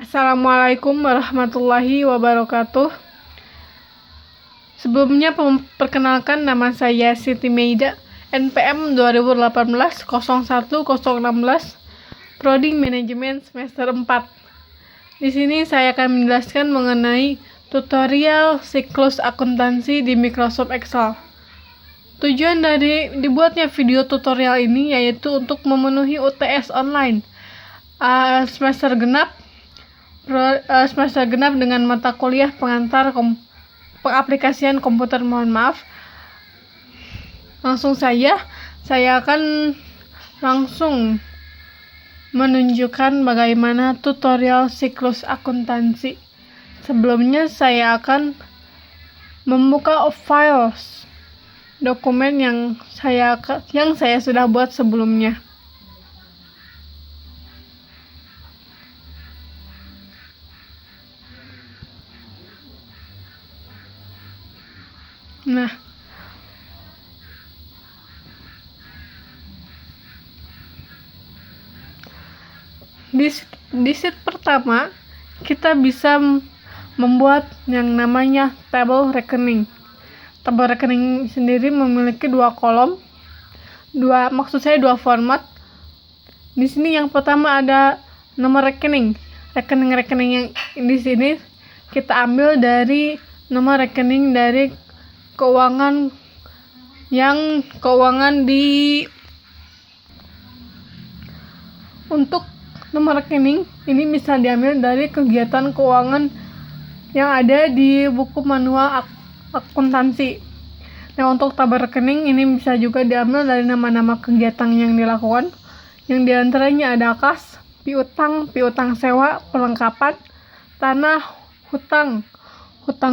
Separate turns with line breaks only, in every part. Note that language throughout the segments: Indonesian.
Assalamualaikum warahmatullahi wabarakatuh. Sebelumnya perkenalkan, nama saya Siti Meida, NPM 2018-01016, Prodi Manajemen semester 4. Di sini saya akan menjelaskan mengenai tutorial siklus akuntansi di Microsoft Excel. Tujuan dari dibuatnya video tutorial ini yaitu untuk memenuhi UTS online semester genap dengan mata kuliah pengantar pengaplikasian komputer. Saya akan langsung menunjukkan bagaimana tutorial siklus akuntansi. Sebelumnya saya akan membuka files dokumen yang saya sudah buat sebelumnya. Nah, di sheet pertama kita bisa membuat yang namanya tabel rekening. Tabel rekening sendiri memiliki dua kolom, dua format. Di sini yang pertama ada nomor rekening. Rekening yang di sini kita ambil dari nomor rekening dari keuangan di. Untuk nomor rekening ini bisa diambil dari kegiatan keuangan yang ada di buku manual akuntansi. Nah, untuk tabel rekening ini bisa juga diambil dari nama-nama kegiatan yang dilakukan, yang diantaranya ada kas, piutang sewa, perlengkapan, tanah, hutang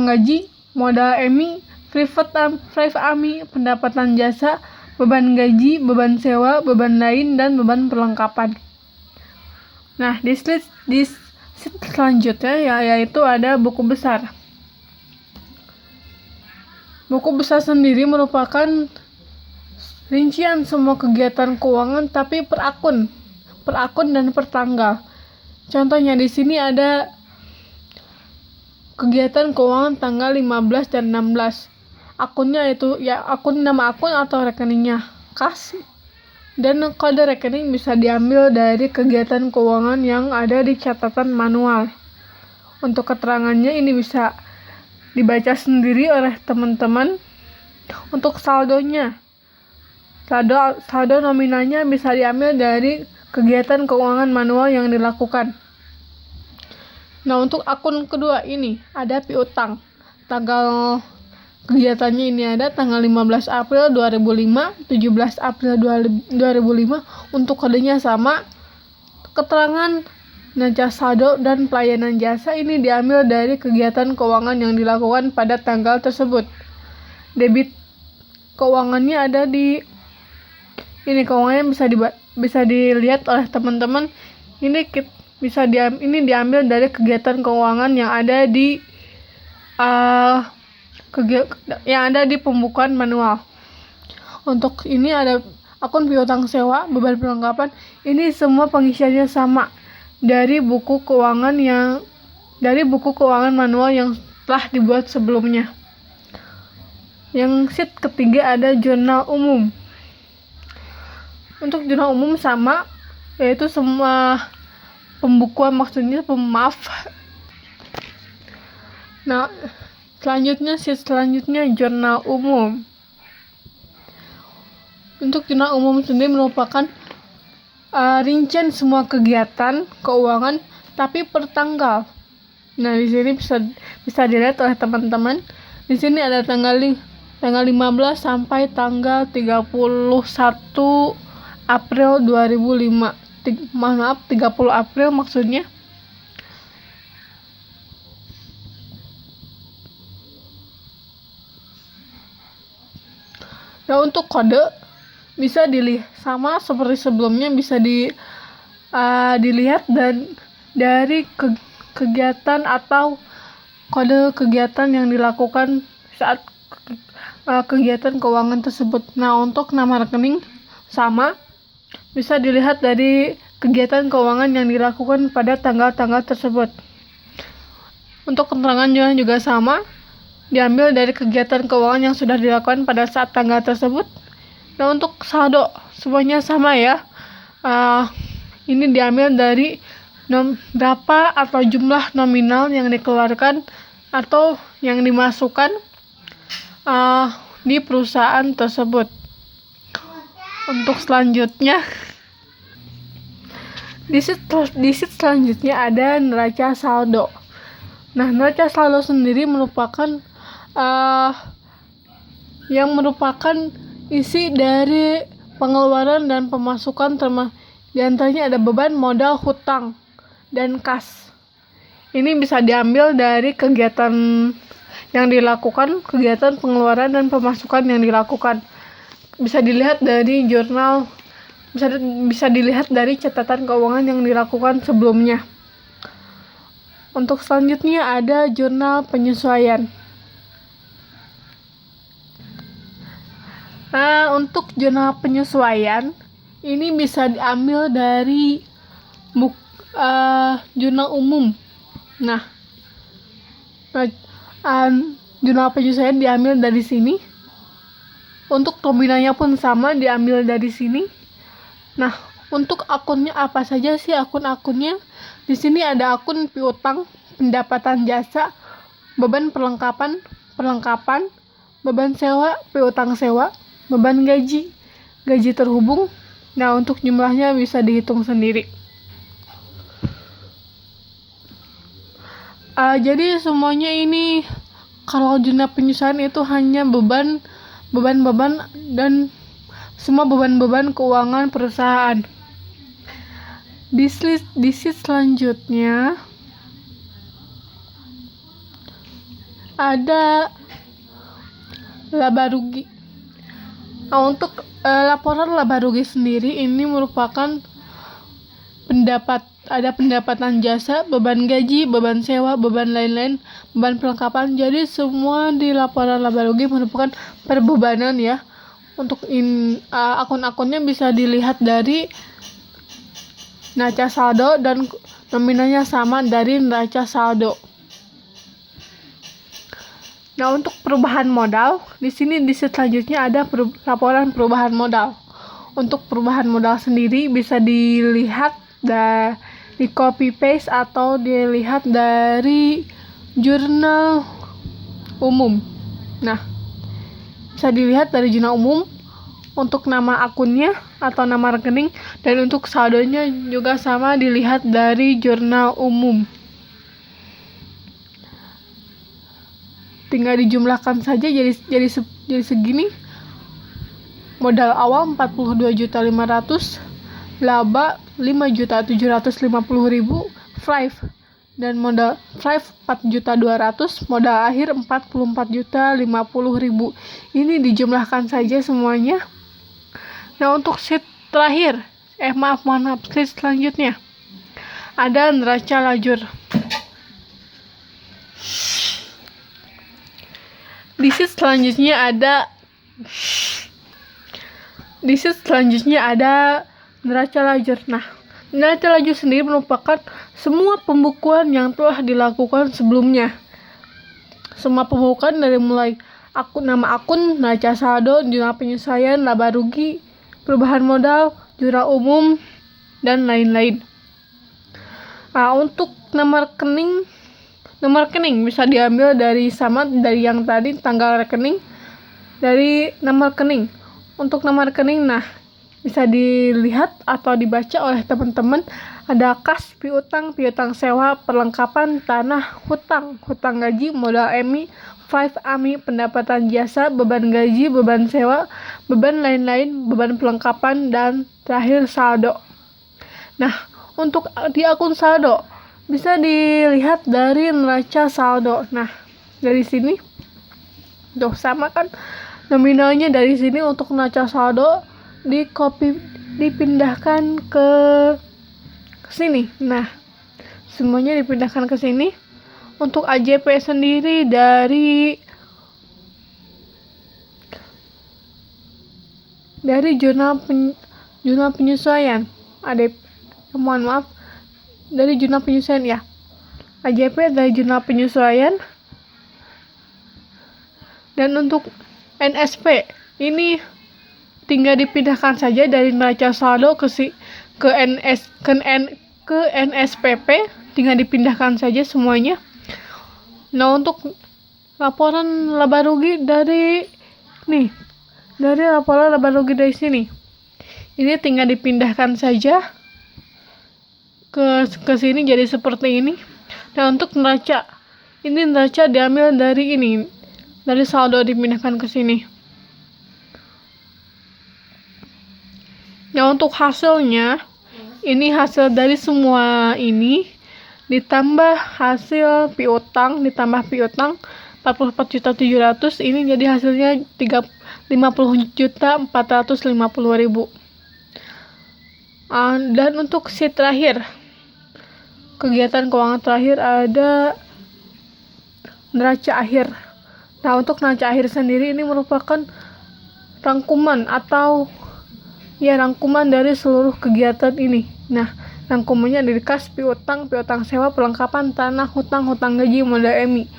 gaji, modal EMI, private AMI, pendapatan jasa, beban gaji, beban sewa, beban lain, dan beban perlengkapan. Nah, di sheet selanjutnya yaitu ada buku besar. Buku besar sendiri merupakan rincian semua kegiatan keuangan tapi per akun dan per tanggal. Contohnya di sini ada kegiatan keuangan tanggal 15 dan 16. Akunnya itu nama akun atau rekeningnya kas, dan kode rekening bisa diambil dari kegiatan keuangan yang ada di catatan manual. Untuk keterangannya ini bisa dibaca sendiri oleh teman-teman. Untuk saldo nominalnya bisa diambil dari kegiatan keuangan manual yang dilakukan. Nah, untuk akun kedua ini ada piutang. Tanggal kegiatannya ini ada tanggal 15 April 2005, 17 April 2005. Untuk kodenya sama. Keterangan neraca saldo dan pelayanan jasa ini diambil dari kegiatan keuangan yang dilakukan pada tanggal tersebut. Debit keuangannya ada di ini, keuangannya bisa dilihat oleh teman-teman. Ini diambil dari kegiatan keuangan yang ada di pembukuan manual. Untuk ini ada akun piutang sewa, beban perlengkapan. Ini semua pengisiannya sama dari buku keuangan manual yang telah dibuat sebelumnya. Yang sheet ketiga ada jurnal umum. Untuk jurnal umum sama, yaitu semua pembukuan, Nah, sheet selanjutnya jurnal umum. Untuk jurnal umum sendiri merupakan rincian semua kegiatan keuangan tapi per tanggal. Nah, di sini bisa dilihat oleh teman-teman. Di sini ada tanggal 15 sampai tanggal 31 April 2005. 30 April maksudnya. Nah, untuk kode bisa dilihat sama seperti sebelumnya, bisa dilihat dan dari kegiatan atau kode kegiatan yang dilakukan saat kegiatan keuangan tersebut. Nah, untuk nama rekening sama, bisa dilihat dari kegiatan keuangan yang dilakukan pada tanggal-tanggal tersebut. Untuk keterangannya juga sama, diambil dari kegiatan keuangan yang sudah dilakukan pada saat tanggal tersebut. Nah, untuk saldo semuanya sama ya. Ini diambil dari berapa atau jumlah nominal yang dikeluarkan atau yang dimasukkan di perusahaan tersebut. Untuk selanjutnya, di sheet selanjutnya ada neraca saldo. Nah, neraca saldo sendiri merupakan yang merupakan isi dari pengeluaran dan pemasukan, di antaranya ada beban, modal, hutang, dan kas. Ini bisa diambil dari kegiatan yang dilakukan, kegiatan pengeluaran dan pemasukan yang dilakukan. Bisa dilihat dari jurnal, bisa dilihat dari catatan keuangan yang dilakukan sebelumnya. Untuk selanjutnya ada jurnal penyesuaian. Nah, untuk jurnal penyesuaian ini bisa diambil dari jurnal umum. Nah, jurnal penyesuaian diambil dari sini. Untuk nominalnya pun sama, diambil dari sini. Nah, untuk akunnya apa saja sih akun-akunnya? Di sini ada akun piutang, pendapatan jasa, beban perlengkapan, beban sewa, piutang sewa, beban gaji terhubung. Nah, untuk jumlahnya bisa dihitung sendiri. Jadi semuanya ini, kalau jurnal penyesuaian itu hanya beban dan semua beban keuangan perusahaan. Di sheet selanjutnya ada laba rugi. Nah, untuk laporan laba rugi sendiri ini merupakan ada pendapatan jasa, beban gaji, beban sewa, beban lain-lain, beban perlengkapan. Jadi semua di laporan laba rugi merupakan perbebanan ya. Untuk akun-akunnya bisa dilihat dari neraca saldo dan nominalnya sama dari neraca saldo. Nah, untuk perubahan modal, di sini di selanjutnya ada laporan perubahan modal. Untuk perubahan modal sendiri bisa dilihat di copy paste atau dilihat dari jurnal umum. Nah, bisa dilihat dari jurnal umum untuk nama akunnya atau nama rekening, dan untuk saldonya juga sama, dilihat dari jurnal umum. Tinggal dijumlahkan saja jadi segini. Modal awal 42.500.000, laba 5.750.000, dan modal 4.200.000, modal akhir 44.050.000. Ini dijumlahkan saja semuanya. Nah, untuk sheet terakhir, sheet selanjutnya ada neraca lajur. Di sheet selanjutnya ada neraca lajur. Nah, neraca lajur sendiri merupakan semua pembukuan yang telah dilakukan sebelumnya. Semua pembukuan dari mulai nama akun, neraca saldo, jurnal penyesuaian, laba rugi, perubahan modal, jurnal umum, dan lain-lain. Nah, untuk nomor rekening bisa diambil dari yang tadi, tanggal rekening, dari nomor rekening. Untuk nomor rekening, nah, bisa dilihat atau dibaca oleh teman-teman, ada kas, piutang sewa, perlengkapan, tanah, hutang gaji, modal AMI, pendapatan jasa, beban gaji, beban sewa, beban lain-lain, beban perlengkapan, dan terakhir saldo. Nah, untuk di akun saldo bisa dilihat dari neraca saldo. Nah, dari sini sama kan nominalnya. Dari sini untuk neraca saldo dipindahkan ke sini. Nah, semuanya dipindahkan ke sini. Untuk AJP sendiri dari jurnal penyesuaian mohon maaf, dari jurnal penyesuaian ya. AJP dari jurnal penyesuaian. Dan untuk NSP ini tinggal dipindahkan saja dari neraca saldo ke NSPP, tinggal dipindahkan saja semuanya. Nah, untuk laporan laba rugi dari laporan laba rugi dari sini, ini tinggal dipindahkan saja ke sini jadi seperti ini. Nah, untuk neraca, ini neraca diambil dari dari saldo, dipindahkan ke sini. Nah, untuk hasilnya, ini hasil dari semua ini ditambah hasil piutang, 44.700.000, ini jadi hasilnya 50.450.000. Dan untuk sheet terakhir, kegiatan keuangan terakhir ada neraca akhir. Nah, untuk neraca akhir sendiri ini merupakan rangkuman dari seluruh kegiatan ini. Nah, rangkumannya ada di kas, piutang sewa, perlengkapan tanah, hutang gaji, modal EMI.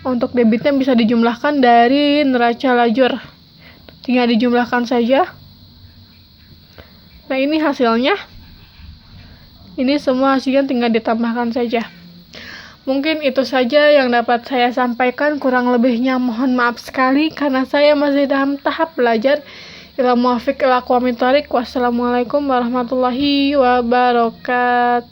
Untuk debitnya bisa dijumlahkan dari neraca lajur, tinggal dijumlahkan saja. Nah, ini hasilnya. Ini semua hasilnya tinggal ditambahkan saja. Mungkin itu saja yang dapat saya sampaikan, kurang lebihnya mohon maaf sekali karena saya masih dalam tahap belajar. Wassalamualaikum warahmatullahi wabarakatuh.